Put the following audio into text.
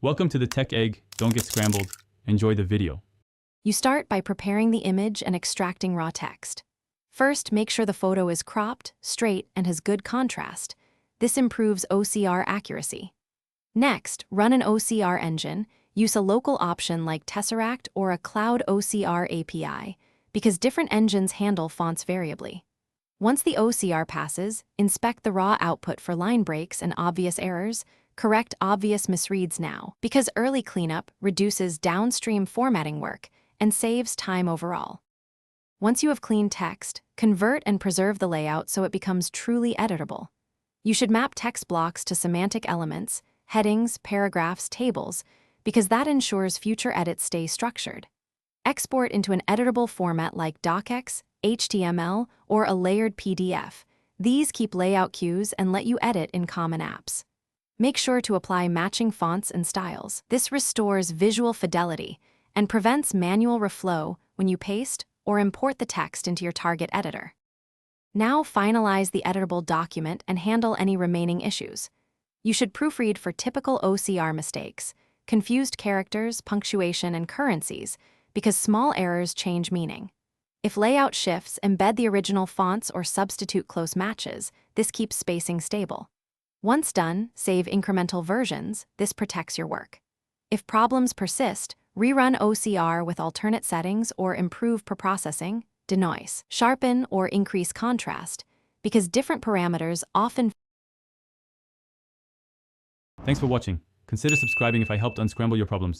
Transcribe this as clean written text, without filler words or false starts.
Welcome to the Tech Egg. Don't get scrambled. Enjoy the video. You start by preparing the image and extracting raw text. First, make sure the photo is cropped, straight, and has good contrast. This improves OCR accuracy. Next, run an OCR engine. Use a local option like Tesseract or a Cloud OCR API, because different engines handle fonts variably. Once the OCR passes, inspect the raw output for line breaks and obvious errors. Correct obvious misreads now, because early cleanup reduces downstream formatting work and saves time overall. Once you have clean text, convert and preserve the layout so it becomes truly editable. You should map text blocks to semantic elements, headings, paragraphs, tables, because that ensures future edits stay structured. Export into an editable format like docx, HTML, or a layered PDF. These keep layout cues and let you edit in common apps. Make sure to apply matching fonts and styles. This restores visual fidelity and prevents manual reflow when you paste or import the text into your target editor. Now finalize the editable document and handle any remaining issues. You should proofread for typical OCR mistakes, confused characters, punctuation, and currencies, because small errors change meaning. If layout shifts, embed the original fonts or substitute close matches. This keeps spacing stable. Once done, save incremental versions. This protects your work. If problems persist, rerun OCR with alternate settings or improve preprocessing, denoise, sharpen, or increase contrast, because different parameters often. Thanks for watching. Consider subscribing if I helped unscramble your problems.